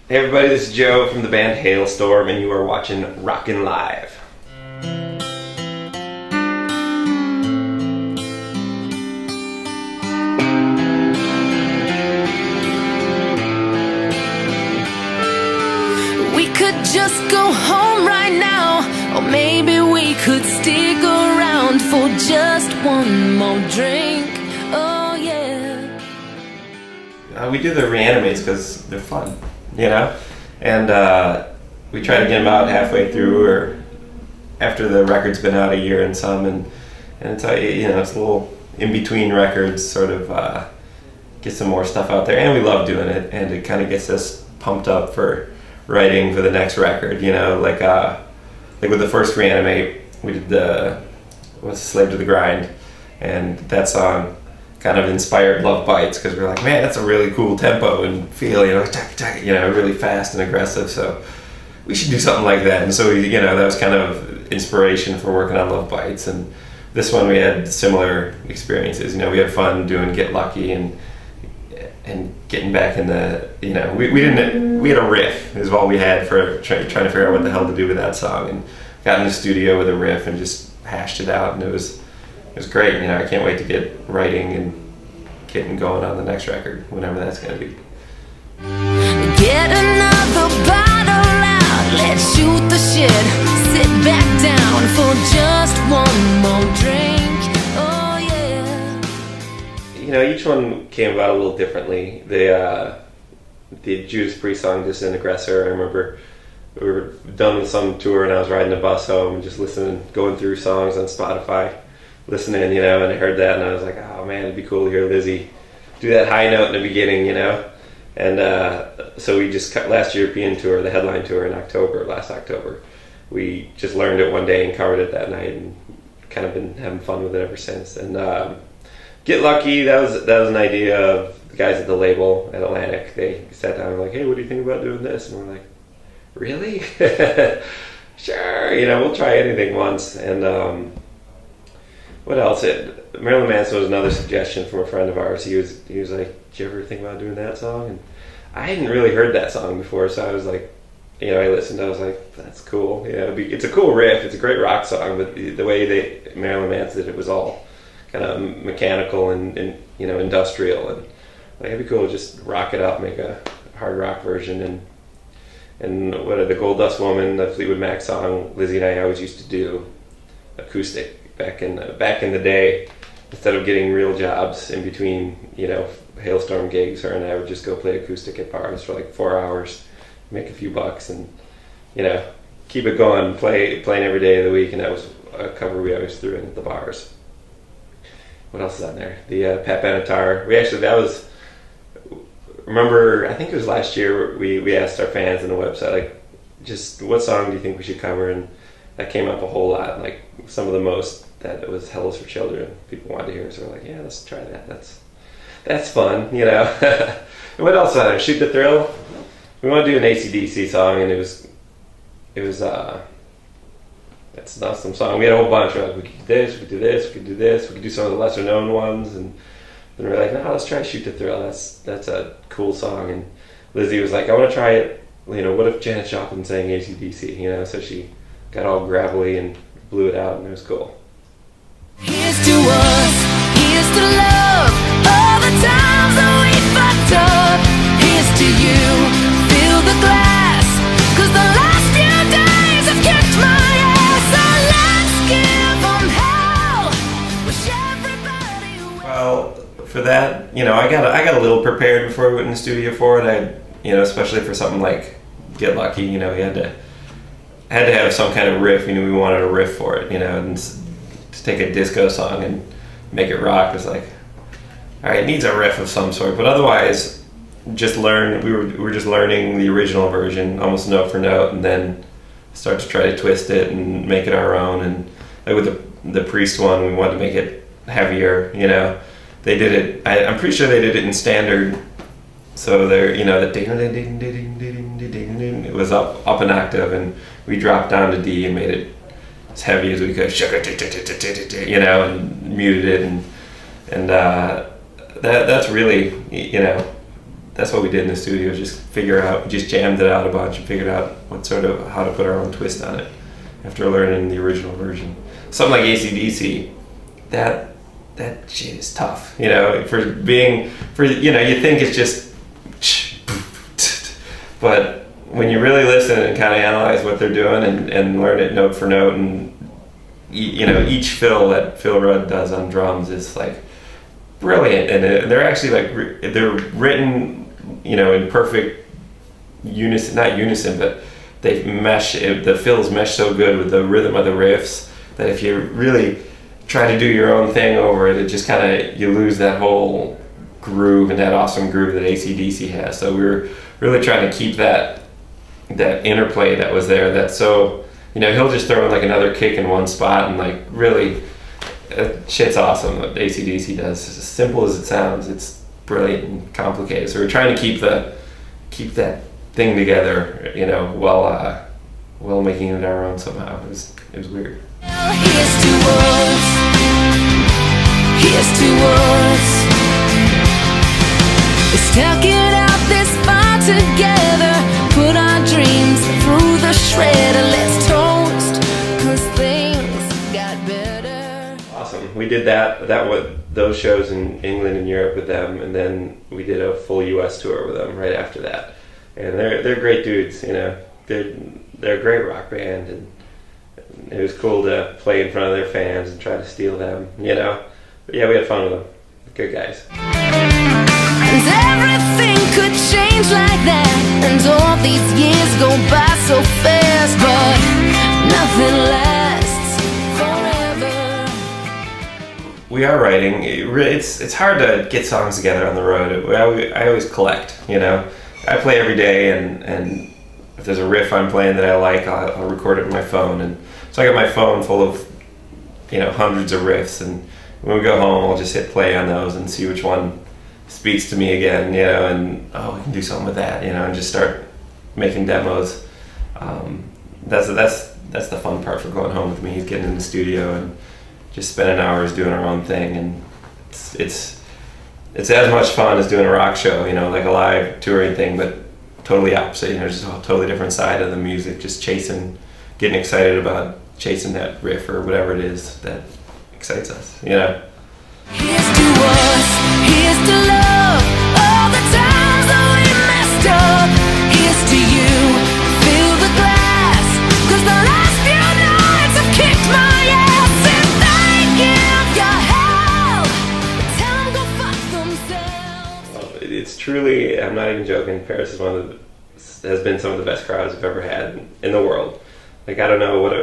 Hey everybody, this is Joe from the band Halestorm, and you are watching Rocknlive. We could just go home right now, or maybe we could stick around for just one more drink. Oh yeah. We do the reanimates because they're fun, you know? And we try to get them out halfway through or after the record's been out a year and some, and it's, you know, it's a little in-between records, sort of get some more stuff out there. And we love doing it, and it kind of gets us pumped up for writing for the next record, you know? Like with the first Reanimate, we did Slave to the Grind, and that song kind of inspired Love Bites, because we were like, man, that's a really cool tempo and feel, you know, really fast and aggressive, so we should do something like that. And so we, you know, that was kind of inspiration for working on Love Bites. And this one we had similar experiences, you know, we had fun doing Get Lucky and getting back in the, you know, we had a riff is all we had for trying to figure out what the hell to do with that song, and got in the studio with a riff and just hashed it out, and it was great. You know, I can't wait to get writing and getting going on the next record, whenever that's going to be. Get another bottle out, let's shoot the shit, sit back down for just one more drink. Oh yeah. You know, each one came about a little differently. The Judas Priest song, Disintegressor, I remember we were done with some tour and I was riding the bus home and just listening, going through songs on Spotify, listening, you know, and I heard that and I was like, oh man, it'd be cool to hear Lizzie do that high note in the beginning, you know. And so we just cut last European tour, the headline tour in last October. We just learned it one day and covered it that night, and kind of been having fun with it ever since. And Get Lucky, that was an idea of the guys at the label at Atlantic. They sat down and were like, hey, what do you think about doing this? And we're like, really? Sure, you know, we'll try anything once. And what else? Marilyn Manson was another suggestion from a friend of ours. He was like, did you ever think about doing that song? And I hadn't really heard that song before, so I was like, you know, I listened, I was like, that's cool. You know, it's a cool riff, it's a great rock song, but the way Marilyn Manson did it was all kind of mechanical and you know, industrial, and like, it'd be cool to just rock it up, make a hard rock version. And what are the Gold Dust Woman, the Fleetwood Mac song, Lizzie and I always used to do acoustic back in the day. Instead of getting real jobs in between, you know, Halestorm gigs, her and I would just go play acoustic at bars for like 4 hours, make a few bucks, and, you know, keep it going, playing every day of the week. And that was a cover we always threw in at the bars. What else is on there? The Pat Benatar. Remember, I think it was last year, we asked our fans on the website, like, just what song do you think we should cover? And that came up a whole lot, like some of the most that it was Hell is for Children. People wanted to hear, so we're like, yeah, let's try that. That's fun, you know. What else on there? Shoot the Thrill. We want to do an AC/DC song, and it was that's an awesome song. We had a whole bunch. We're like, we could do this, we could do this, we could do this, we could do some of the lesser known ones, and then we're like, no, let's try Shoot the Thrill. That's a cool song. And Lizzie was like, I want to try it. You know, what if Janis Joplin sang AC/DC? You know, so she got all gravelly and blew it out, and it was cool. Here's to us, here's to love, all the times that we fucked up. Here's to you, fill the glass, cause the last few days have kicked my ass. So let's give them hell, wish everybody well. Well, for that, you know, I got a little prepared before we went in the studio for it. You know, especially for something like Get Lucky, you know, we had to have some kind of riff. You know, we wanted a riff for it, you know, and to take a disco song and make it rock was like, all right, it needs a riff of some sort. But otherwise, we were just learning the original version almost note for note, and then start to try to twist it and make it our own. And like with the Priest one, we wanted to make it heavier, you know. They did it, I'm pretty sure they did it in standard, so they're, you know, the ding ding ding ding ding ding ding, it was up an octave, and we dropped down to D and made it as heavy as we could, you know, and muted it, and that's really, you know, that's what we did in the studio. Just jammed it out a bunch and figured out how to put our own twist on it after learning the original version. Something like AC/DC, that shit is tough. You know, you think it's just, but when you really listen and kind of analyze what they're doing and learn it note for note, and each fill that Phil Rudd does on drums is like brilliant, and they're actually they're written, in perfect unison, not unison, but they mesh. The fills mesh so good with the rhythm of the riffs that if you really try to do your own thing over it, it just kind of, you lose that whole groove and that awesome groove that AC/DC has. So we were really trying to keep that interplay that was there. That's so, he'll just throw in like another kick in one spot and like really, shit's awesome what AC/DC does. It's as simple as it sounds. It's brilliant and complicated. So we're trying to keep that thing together, while making it our own somehow. It was weird. Here's to us. Here's to us. Stuck it out this far together. Put our dreams through the shredder. Let's toast, 'cause things got better. Awesome. We did those shows in England and Europe with them, and then we did a full US tour with them right after that. And they're great dudes, They're a great rock band, and it was cool to play in front of their fans and try to steal them, But yeah, we had fun with them. Good guys. And everything could change like that, and all these years go by so fast, but nothing lasts forever. We are writing. It's hard to get songs together on the road. I always collect, I play every day, and if there's a riff I'm playing that I like, I'll record it with my phone. And so I got my phone full of, hundreds of riffs, and when we go home, I'll just hit play on those and see which one speaks to me again, and we can do something with that, and just start making demos. That's the fun part for going home with me. He's getting in the studio and just spending hours doing our own thing, and it's as much fun as doing a rock show, like a live touring thing, but totally opposite. Just a totally different side of the music. Just getting excited about chasing that riff or whatever it is that excites us. Here's to us, here's to love, all the times that we messed up. Here's to you, fill the glass, 'cause the last few nights have kicked my ass. And thank you for your help, tell them go fuck themselves. It's truly, I'm not even joking, Paris has been some of the best crowds I've ever had in the world. Like, I don't know what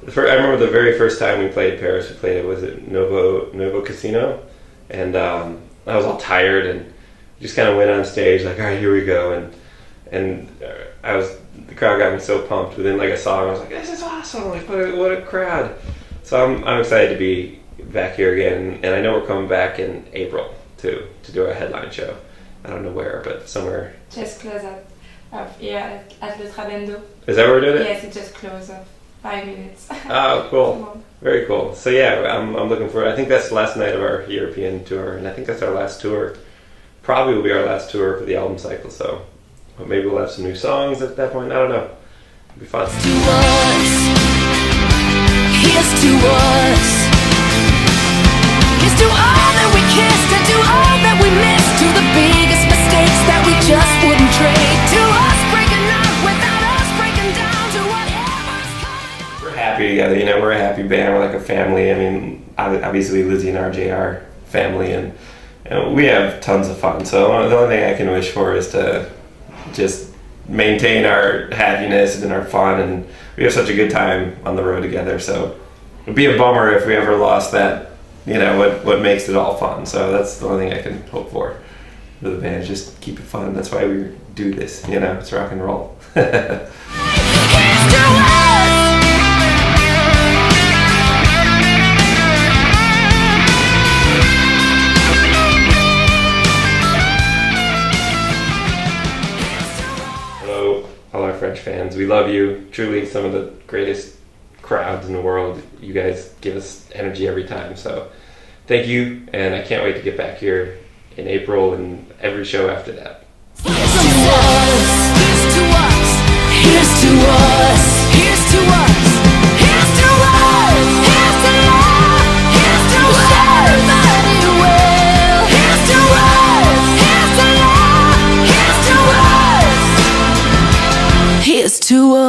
I remember the very first time we played Paris. We played was it Novo Casino, and I was all tired and just kind of went on stage like, all right, here we go, and the crowd got me so pumped. Within like a song, I was like, this is awesome! Like, what a crowd! So I'm excited to be back here again, and I know we're coming back in April too to do a headline show. I don't know where, but somewhere. Just close up here at Le Trabendo. Is that where we're doing it? Yes, it just closed up 5 minutes. Oh, cool. Very cool. So yeah, I'm looking forward. I think that's the last night of our European tour, and I think that's our last tour. Probably will be our last tour for the album cycle, so maybe we'll have some new songs at that point. I don't know. It'll be fun. To us, here's to us. Here's to all that we kissed, and to all that we missed, to the biggest mistakes that we just wouldn't trade, to us breaking up without us breaking down, to whatever's coming. We're happy together, we're a happy band, we're like a family. I mean, obviously Lizzie and RJ are family, and we have tons of fun. So the only thing I can wish for is to just maintain our happiness and our fun, and we have such a good time on the road together. So it'd be a bummer if we ever lost that, what makes it all fun. So that's the only thing I can hope for the band, just keep it fun. That's why we do this, it's rock and roll. Here's to us. Hello, all our French fans. We love you. Truly some of the greatest crowds in the world. You guys give us energy every time. So thank you, and I can't wait to get back here in April and every show after that. us. Here's to us. Here's to us. Here's to love. Here's to us. Everybody well. Here's to us. Here's to love. Here's to us. Here's to us.